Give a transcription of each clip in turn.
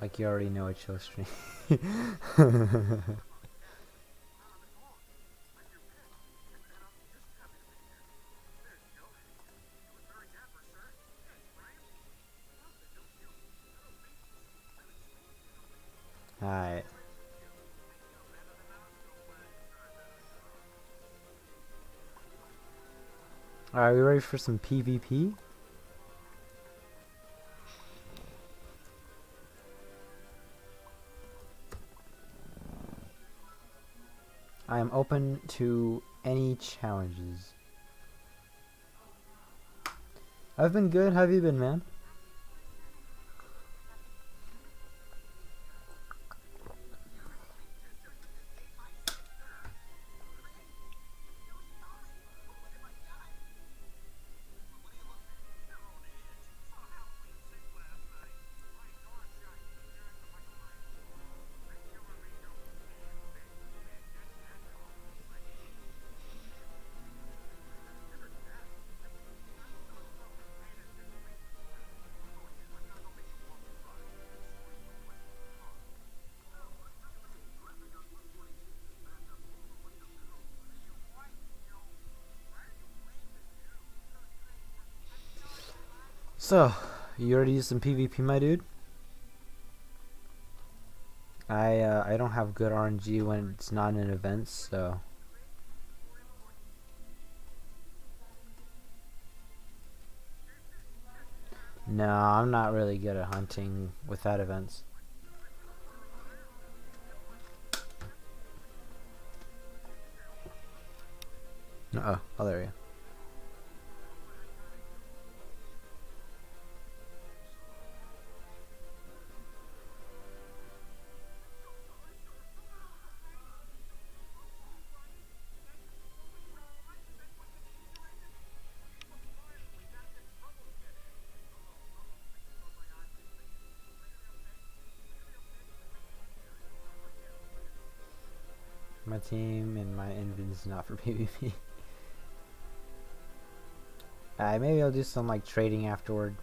Like you already know it's your stream. Alright. Alright, we ready for some PvP? I am open to any challenges. I've been good. How have you been, man? So, you ready to use some PvP, my dude? I don't have good RNG when it's not in events, so no, I'm not really good at hunting without events. Oh, there you go. My team and my invent is not for PvP. Maybe I'll do some like trading afterward.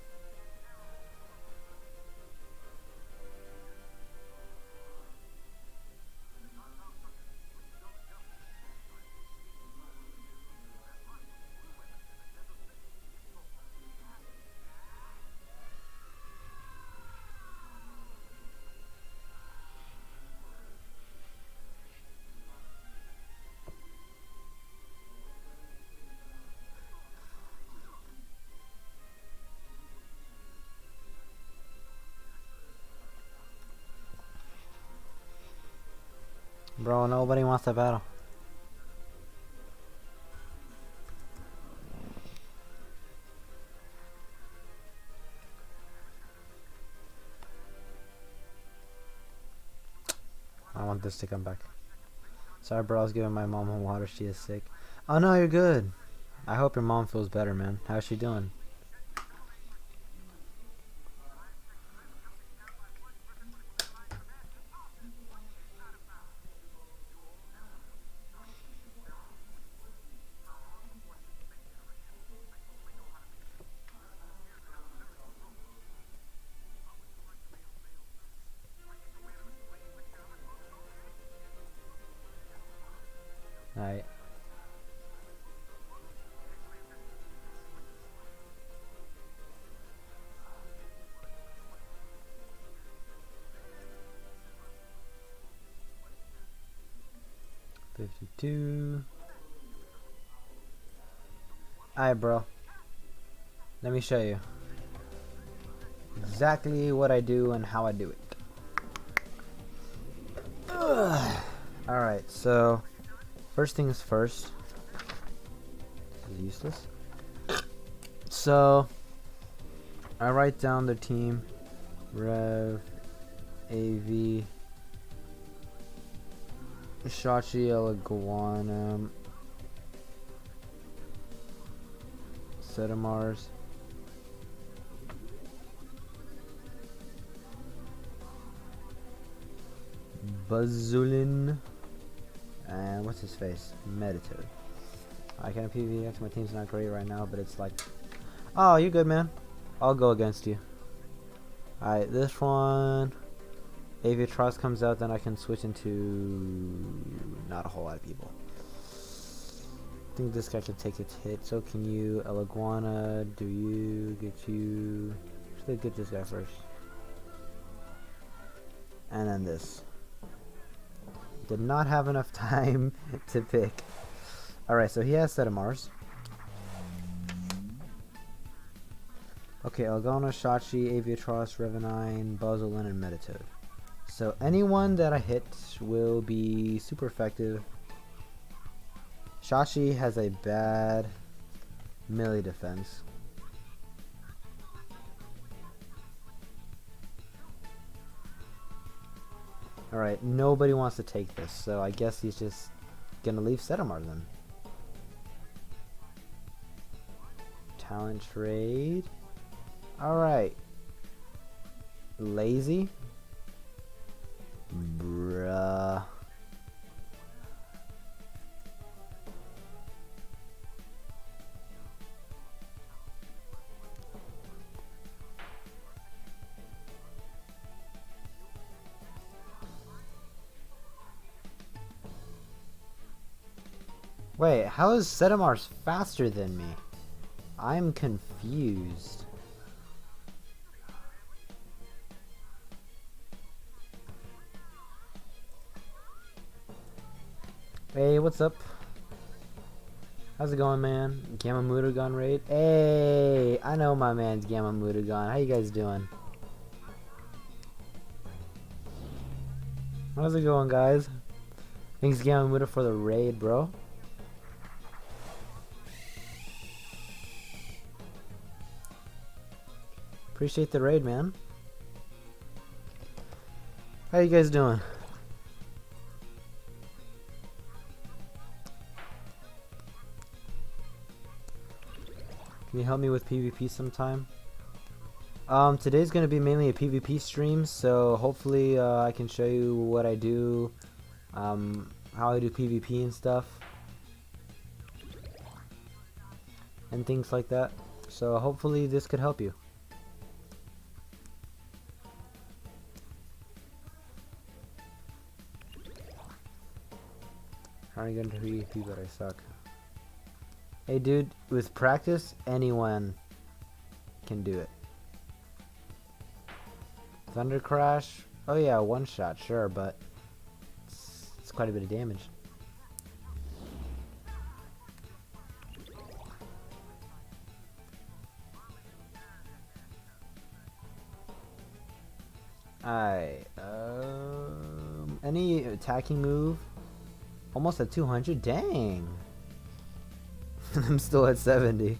Bro, nobody wants to battle. I want this to come back. Sorry, bro, I was giving my mom a water. She is sick. Oh, no, you're good. I hope your mom feels better, man. How's she doing? Alright. $52. Alright, bro. Let me show you exactly what I do and how I do it. Alright, so first things first. This is useless. So I write down the team. Rev, AV, Shachi Iguanum, Setamars, Buzzulin, and what's his face? Meditative. I can't PvX, my team's not great right now, but it's like, oh, you're good, man. I'll go against you. Alright, this one, Aviatros comes out, then I can switch into not a whole lot of people. I think this guy can take a hit. So can you, El Iguana? Do you get you? Should get this guy first, and then this. Did not have enough time to pick. All right, so he has Setamars. Okay, Elgona, Shachi, Aviatros, Revenine, Buzzolin, and Meditoad. So anyone that I hit will be super effective. Shachi has a bad melee defense. Alright, nobody wants to take this, so I guess he's just gonna leave Setamar then. Talent trade. Alright. Lazy. Bruh. Wait, how is Setamars faster than me? I'm confused. Hey, what's up? How's it going, man? Gamma Mutagon raid? Hey, I know my man's Gamma Mutagon. How you guys doing? How's it going, guys? Thanks, Gamma Muta, for the raid, bro. Appreciate the raid, man. How you guys doing? Can you help me with PvP sometime? Today's gonna be mainly a PvP stream, so hopefully I can show you what I do, how I do PvP and stuff, and things like that. So hopefully this could help you. Trying to get into PvP, but I suck. Hey dude, with practice, anyone can do it. Thunder Crash? Oh yeah, one shot, sure, but it's quite a bit of damage. Alright, any attacking move? Almost at 200? Dang! I'm still at 70.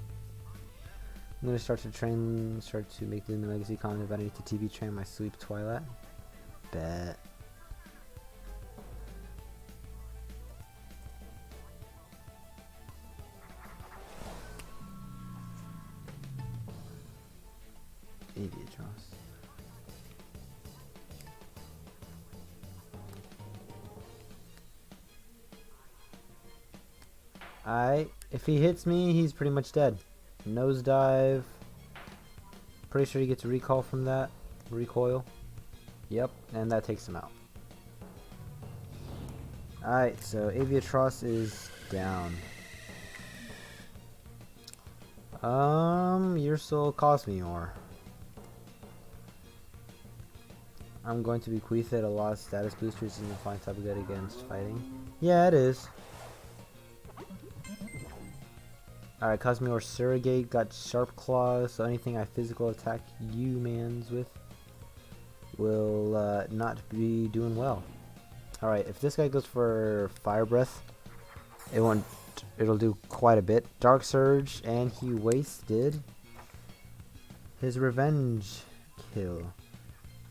I'm gonna start to make Lumen Legacy content, but I need to TV train my Sweep Twilight. Bet. Aviatros. If he hits me, he's pretty much dead. Nosedive. Pretty sure he gets a recall from that. Recoil. Yep, and that takes him out. Alright, so Aviatros is down. Your soul cost me more. I'm going to bequeath it a lot of status boosters and fine type of good against fighting. Yeah, it is. Alright, Cosmeor Surrogate got Sharp Claws, so anything I physical attack you mans with will not be doing well. Alright, if this guy goes for Fire Breath, it'll do quite a bit. Dark Surge, and he wasted his revenge kill.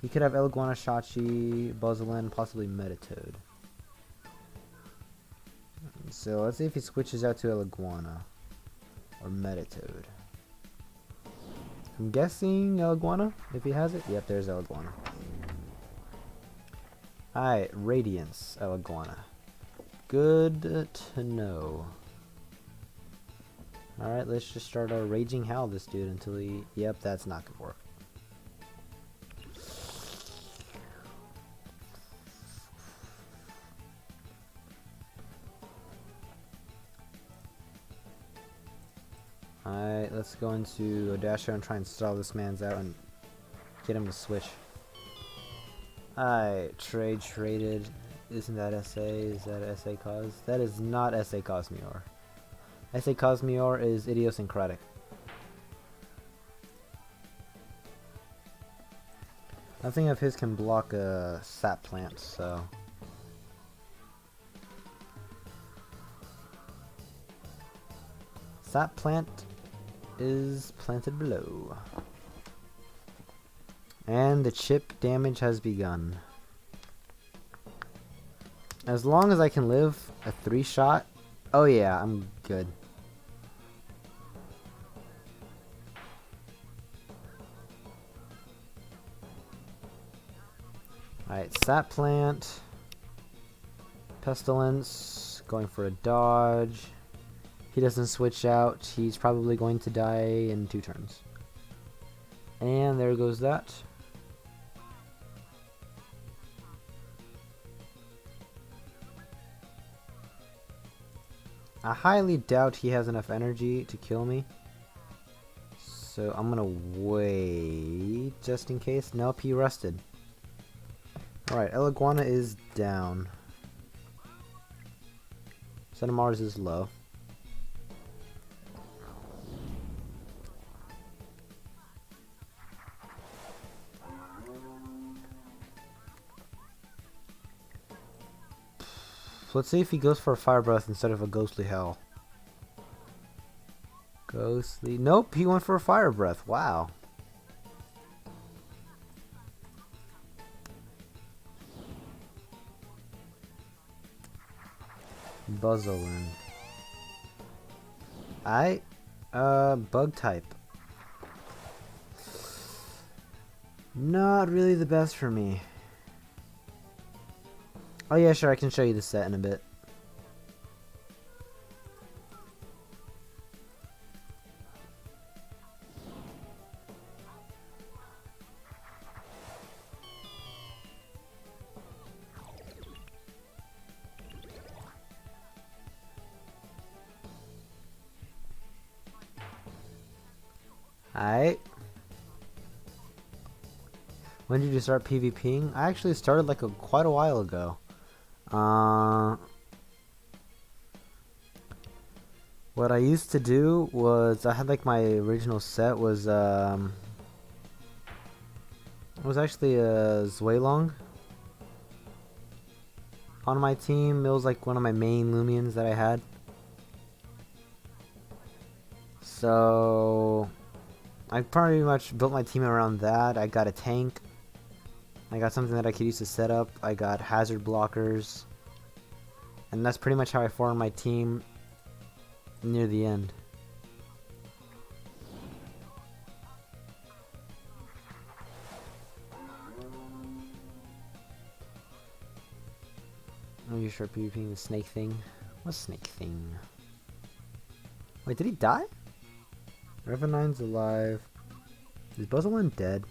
He could have Eliguana, Shachi, Buzzolin, possibly Meditoad. So let's see if he switches out to Eliguana. Or Meditoad. I'm guessing Eliguana, if he has it. Yep, there's Eliguana. Alright, Radiance Eliguana. Good to know. Alright, let's just start a Raging Howl this dude until he... Yep, that's not gonna work. let's go into Odasho and try and stall this man's out and get him to switch. Alright, traded. Isn't that SA? Is that SA Cos? That is not SA Cosmior. SA Cosmior is idiosyncratic. Nothing of his can block a sap plant, so. Sap plant is planted below. And the chip damage has begun. As long as I can live a 3-shot, oh yeah, I'm good. Alright, sap plant. Pestilence, going for a dodge. He doesn't switch out, he's probably going to die in 2 turns. And there goes that. I highly doubt he has enough energy to kill me. So I'm gonna wait just in case. Nope, he rusted. Alright, Eliguana is down. Son of Mars is low. Let's see if he goes for a Fire Breath instead of a Ghostly Hell. Ghostly... Nope, he went for a Fire Breath. Wow. Buzzolin. Bug type. Not really the best for me. Oh yeah, sure, I can show you the set in a bit. Alright. When did you start PvPing? I actually started like quite a while ago. What I used to do was I had like my original set was actually a Zweilong on my team. It was like one of my main Lumions that I had. So I pretty much built my team around that. I got a tank. I got something that I could use to set up. I got hazard blockers. And that's pretty much how I formed my team near the end. Are you sure PvPing the snake thing? What snake thing? Wait, did he die? Revenine's alive. Is Buzzolin dead?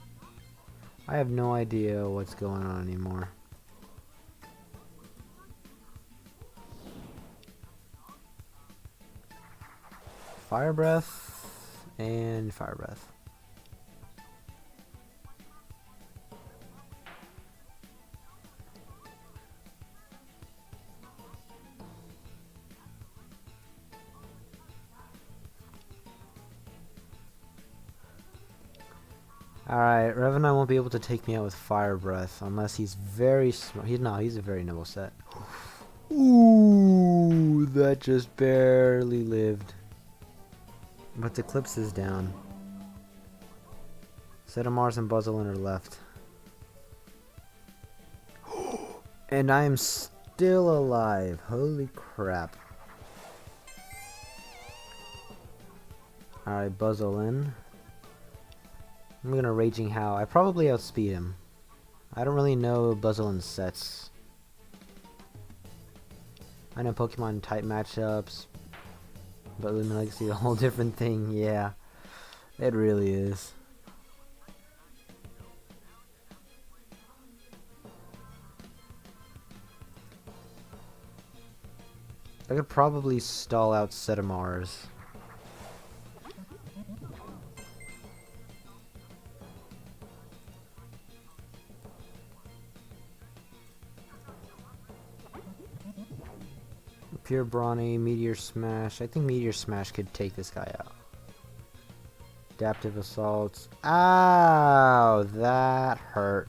I have no idea what's going on anymore. Fire Breath and Fire Breath. Alright, Revenant won't be able to take me out with Fire Breath unless he's very smart. He's a very nimble set. Ooh, that just barely lived. But the Eclipse is down. Set of Mars and Buzzolin are left. And I am still alive. Holy crap. Alright, Buzzolin. I'm gonna Raging Howl. I probably outspeed him. I don't really know Buzzolin's sets. I know Pokemon type matchups, but Lumen Legacy is a whole different thing. Yeah, it really is. I could probably stall out Set of Mars. Pure Brawny, Meteor Smash. I think Meteor Smash could take this guy out. Adaptive Assaults. Ow! That hurt.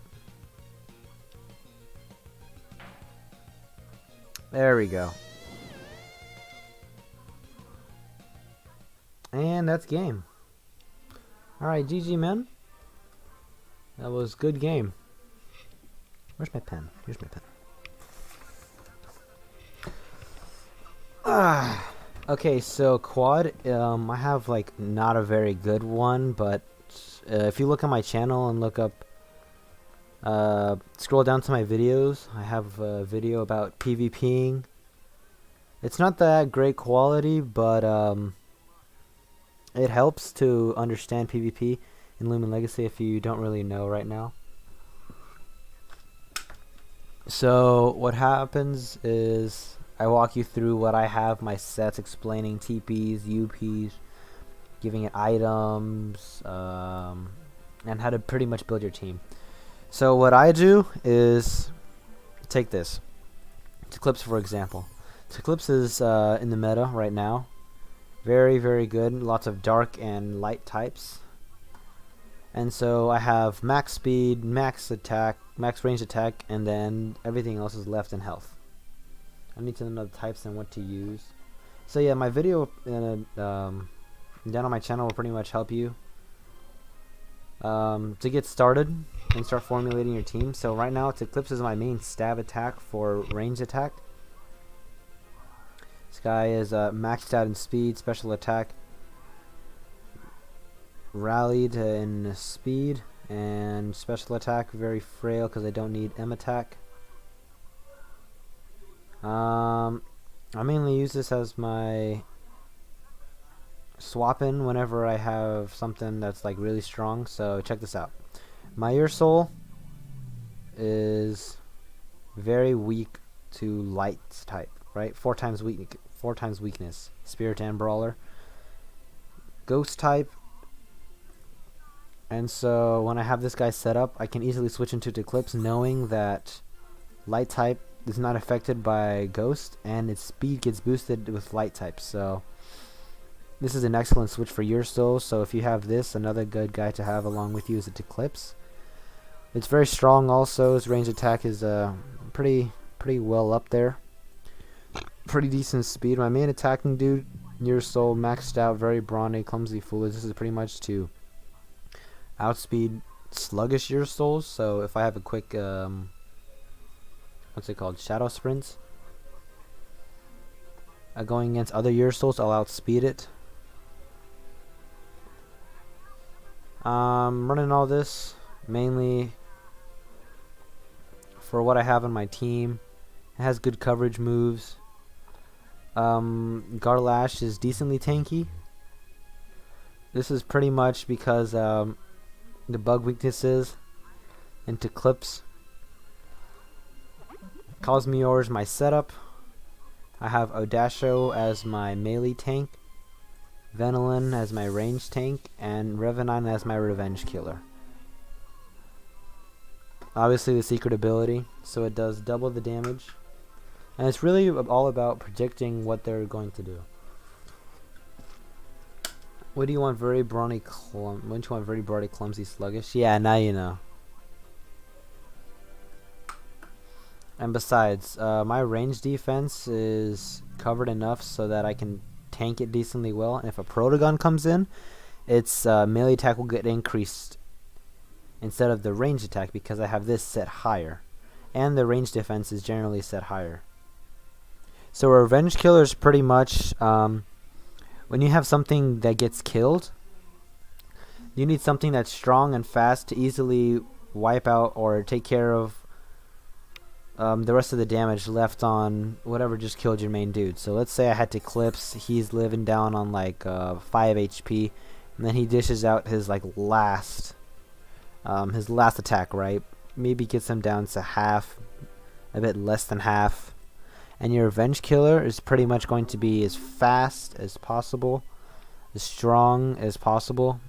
There we go. And that's game. Alright, GG, man. That was good game. Where's my pen? Here's my pen. Okay, so quad, I have like not a very good one, but if you look on my channel and look up, scroll down to my videos, I have a video about PvPing. It's not that great quality, but it helps to understand PvP in Lumen Legacy if you don't really know right now. So what happens is I walk you through what I have, my sets, explaining TPs, UPs, giving it items, and how to pretty much build your team. So what I do is take this. Eclipse, for example. Eclipse is in the meta right now. Very, very good. Lots of dark and light types. And so I have max speed, max attack, max range attack, and then everything else is left in health. I need to know the types and what to use. So yeah, my video down on my channel will pretty much help you to get started and start formulating your team. So right now, Eclipse is my main stab attack for range attack. This guy is maxed out in speed, special attack, rallied in speed, and special attack very frail because I don't need M attack. I mainly use this as my swap-in whenever I have something that's like really strong. So check this out. My Ear Soul is very weak to light type, right? 4 times weakness. Spirit and Brawler. Ghost type. And so when I have this guy set up, I can easily switch into Eclipse knowing that light type is not affected by Ghost and its speed gets boosted with light type. So this is an excellent switch for your soul. So if you have this, another good guy to have along with you is a Eclipse. It's very strong also. Its range attack is pretty well up there. Pretty decent speed. My main attacking dude, your soul, maxed out, very brawny, clumsy, foolish. This is pretty much to outspeed sluggish your souls. So if I have a quick what's it called, shadow sprints, going against other Year Souls, I'll outspeed it. Running all this mainly for what I have on my team. It has good coverage moves. Garlash is decently tanky. This is pretty much because the bug weaknesses into Eclipse. Cosmeor is my setup. I have Odasho as my melee tank, Venolin as my range tank, and Revenine as my revenge killer. Obviously the secret ability, so it does double the damage. And it's really all about predicting what they're going to do. What do you want? Very brawny, clumsy, sluggish? Yeah, now you know. And besides, my range defense is covered enough so that I can tank it decently well. And if a Protogun comes in, its melee attack will get increased instead of the range attack because I have this set higher. And the range defense is generally set higher. So a revenge killer is pretty much when you have something that gets killed, you need something that's strong and fast to easily wipe out or take care of the rest of the damage left on whatever just killed your main dude. So let's say I had to Eclipse, he's living down on like 5 HP, and then he dishes out his like last attack, right? Maybe gets him down to half, a bit less than half. And your revenge killer is pretty much going to be as fast as possible, as strong as possible,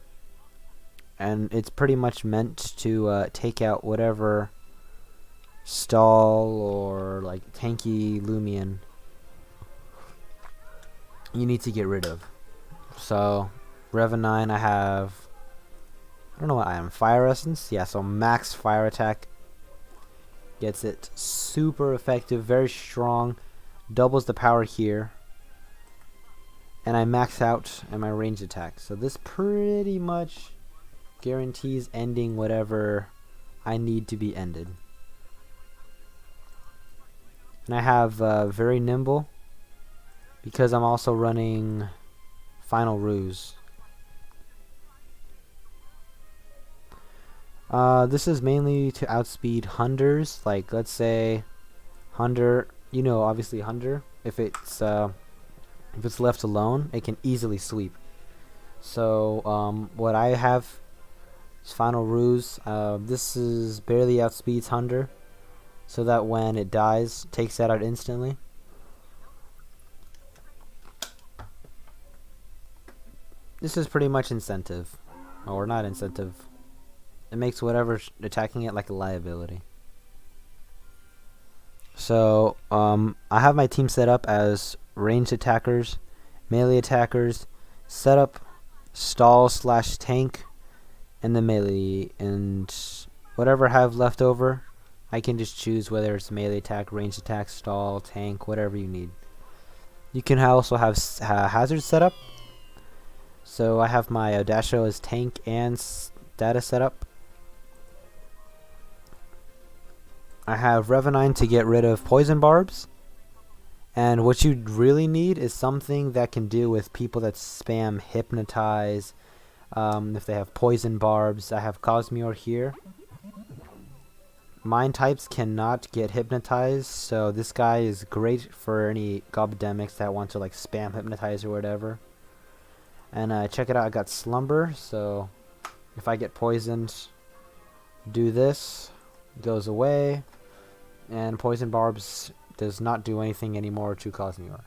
and it's pretty much meant to take out whatever stall or like tanky Lumion you need to get rid of. So, Revenine, I don't know what I am. Fire Essence? Yeah, so max fire attack. Gets it super effective, very strong. Doubles the power here. And I max out in my range attack. So this pretty much guarantees ending whatever I need to be ended. And I have very nimble because I'm also running Final Ruse. This is mainly to outspeed Hunders. Like, let's say Hunder, you know, obviously Hunder, if it's left alone, it can easily sweep. So what I have is Final Ruse. This is barely outspeeds Hunder, so that when it dies, takes that out instantly. This is pretty much incentive, or not incentive. It makes whatever's attacking it like a liability. So I have my team set up as ranged attackers, melee attackers, setup, stall / tank, and the melee. And whatever I have left over, I can just choose whether it's melee attack, ranged attack, stall, tank, whatever you need. You can also have hazard setup. So I have my Audaccio as tank and data setup. I have Revenine to get rid of poison barbs. And what you really need is something that can deal with people that spam hypnotize. If they have poison barbs, I have Cosmere here. Mine types cannot get hypnotized, so this guy is great for any gobdemics that want to like spam hypnotize or whatever. And check it out, I got Slumber, so if I get poisoned, do this, goes away, and poison barbs does not do anything anymore to Cosmere.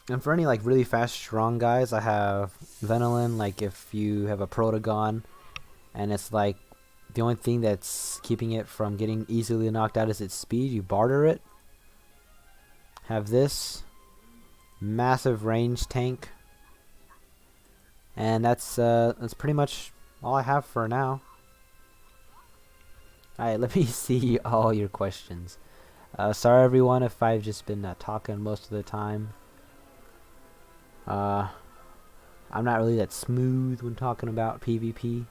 And for any like really fast strong guys, I have Venolin. Like if you have a Protagon and it's like the only thing that's keeping it from getting easily knocked out is its speed, you barter it. Have this massive range tank, and that's pretty much all I have for now. Alright, let me see all your questions. Sorry everyone if I've just been talking most of the time. I'm not really that smooth when talking about PvP.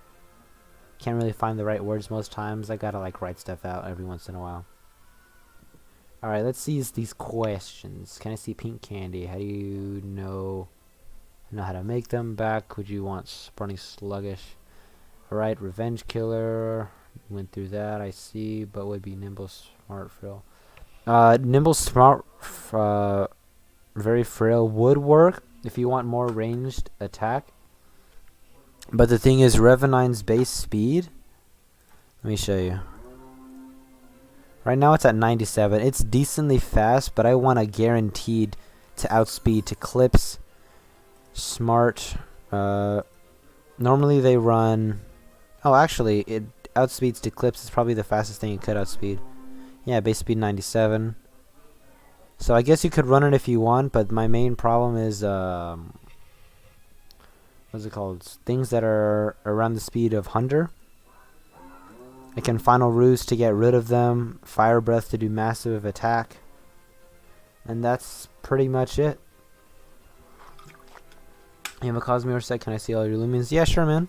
Can't really find the right words most times. I gotta like write stuff out every once in a while. Alright, let's see these questions. Can I see pink candy? How do you know how to make them? Back, would you want Sprunny Sluggish? Alright, Revenge Killer. Went through that, I see, but would be Nimble Smart Frill. Nimble Smart Very Frail would work if you want more ranged attack. But the thing is, Revenine's base speed, let me show you. Right now it's at 97. It's decently fast, but I want a guaranteed to outspeed to Clips. Smart. Normally they run... Oh, actually, it outspeeds to Clips. It's probably the fastest thing it could outspeed. Yeah, base speed 97. So I guess you could run it if you want, but my main problem is... what's it called? Things that are around the speed of Hunter. I can Final Ruse to get rid of them. Fire Breath to do massive attack. And that's pretty much it. You have a Cosmere set. Can I see all your Lumions? Yeah, sure, man.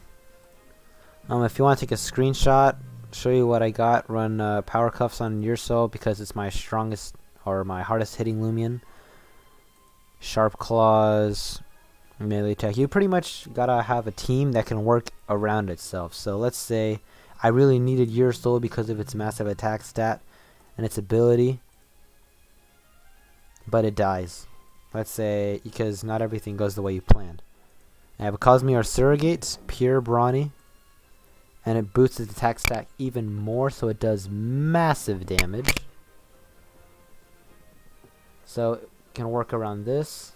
If you want to take a screenshot, show you what I got, run Power Cuffs on your soul because it's my strongest or my hardest hitting Lumion. Sharp Claws, melee attack. You pretty much gotta have a team that can work around itself. So let's say I really needed your soul because of its massive attack stat and its ability, but it dies. Let's say because not everything goes the way you planned. I have a Cosmere Surrogate, pure brawny, and it boosts its attack stat even more, so it does massive damage. So it can work around this.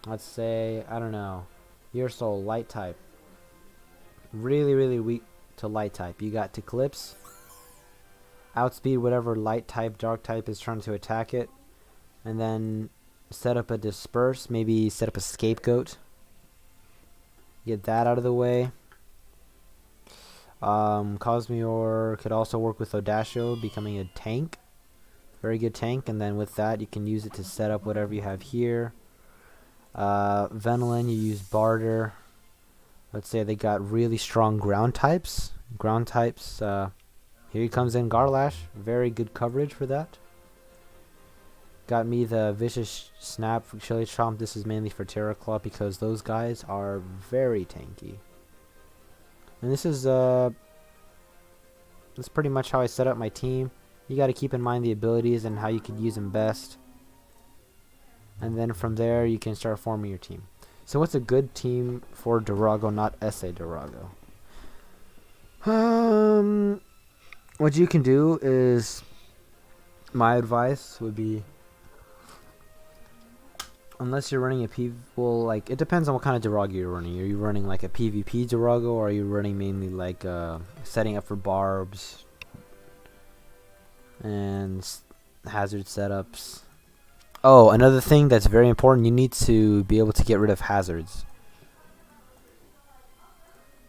Let's say, I don't know, your soul, light type. Really, really weak to light type. You got Eclipse. Outspeed whatever light type, dark type is trying to attack it. And then set up a disperse, maybe set up a scapegoat. Get that out of the way. Cosmeor could also work with Odasho, becoming a tank. Very good tank, and then with that you can use it to set up whatever you have here. Venilin, you use Barter. Let's say they got really strong ground types. Here he comes in, Garlash. Very good coverage for that. Got me the Vicious Snap for Chili Chomp. This is mainly for Terra Claw because those guys are very tanky. And this is that's pretty much how I set up my team. You got to keep in mind the abilities and how you could use them best. And then from there you can start forming your team. So what's a good team for Durago, not SA Durago? What you can do is, my advice would be, unless you're running a well, like, it depends on what kind of Durago you're running. Are you running like a PvP Durago, or are you running mainly like setting up for barbs and hazard setups? Oh, another thing that's very important, you need to be able to get rid of hazards.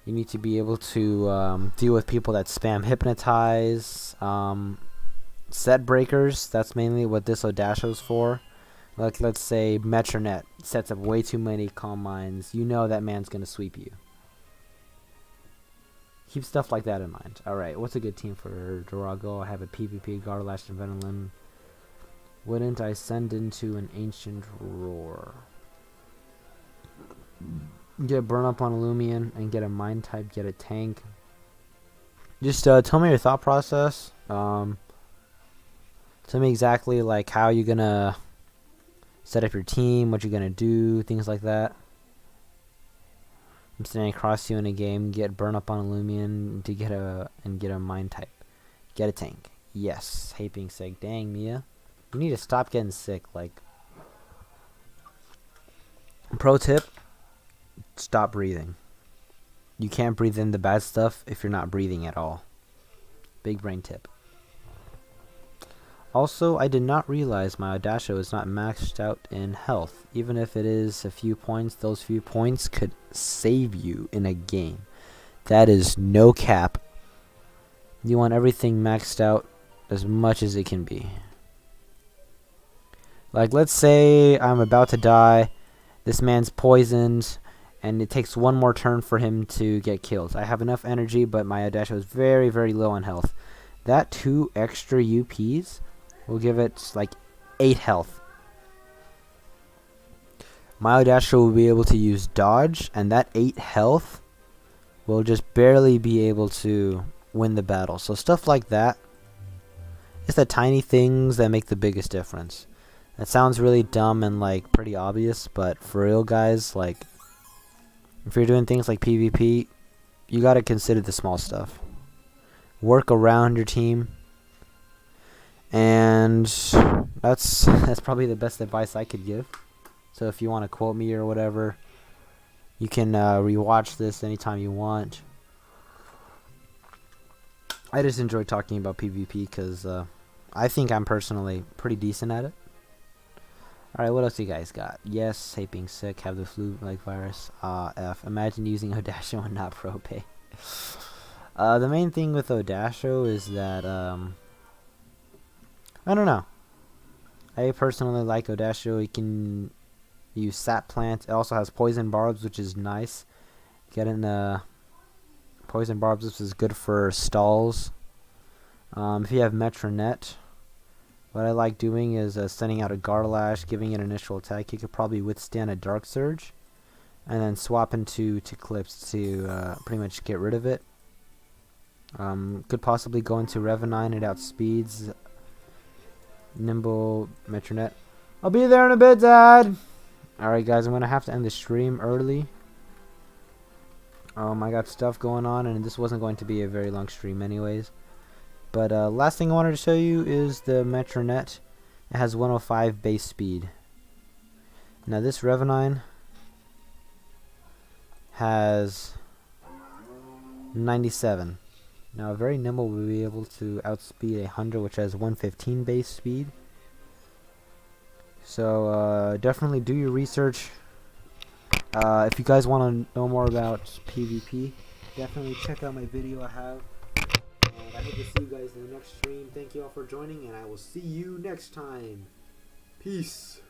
You need to be able to deal with people that spam Hypnotize, set breakers. That's mainly what this Odasho's for. Like, let's say Metronet sets up way too many Calm Minds. You know that man's going to sweep you. Keep stuff like that in mind. Alright, what's a good team for Durago? I have a PvP, Garlash, and Venilin. Wouldn't I send into an Ancient Roar? Get Burn Up on Illumian and get a Mind type, get a tank. Just tell me your thought process. Tell me exactly like how you're gonna set up your team, what you're gonna do, things like that. I'm standing across you in a game. Get Burn Up on Illumian to get a Mind type. Get a tank. Yes. Hate being sick. Dang, Mia. You need to stop getting sick. Like, pro tip: stop breathing. You can't breathe in the bad stuff if you're not breathing at all. Big brain tip. Also, I did not realize my Odasho is not maxed out in health. Even if it is a few points, those few points could save you in a game. That is no cap. You want everything maxed out as much as it can be. Like, let's say I'm about to die. This man's poisoned, and it takes one more turn for him to get killed. I have enough energy, but my Odasho is very, very low on health. That 2 extra UPs will give it like 8 health. My Odasho will be able to use dodge, and that 8 health will just barely be able to win the battle. So stuff like that, it's the tiny things that make the biggest difference. That sounds really dumb and like pretty obvious, but for real, guys, like, if you're doing things like PvP, you gotta consider the small stuff. Work around your team, and that's probably the best advice I could give. So if you want to quote me or whatever, you can rewatch this anytime you want. I just enjoy talking about PvP because I think I'm personally pretty decent at it. Alright, what else you guys got? Yes, hate being sick, have the flu-like virus. F. Imagine using Odasho and not ProPay. The main thing with Odasho is that, I don't know. I personally like Odasho. You can use Sap Plant. It also has Poison Barbs, which is nice. Getting Poison Barbs, which is good for stalls. If you have Metronet, what I like doing is sending out a Garlash, giving it an initial attack. You could probably withstand a Dark Surge, and then swap into Clips to pretty much get rid of it. Could possibly go into Revenine. It outspeeds Nimble Metronet. I'll be there in a bit, Dad! Alright, guys, I'm going to have to end the stream early. I got stuff going on, and this wasn't going to be a very long stream anyways. But last thing I wanted to show you is the Metronet. It has 105 base speed. Now this Revenine has 97. Now very nimble will be able to outspeed 100, which has 115 base speed. So definitely do your research. If you guys want to know more about PvP, definitely check out my video I have. And I hope to see you guys in the next stream. Thank you all for joining, and I will see you next time. Peace.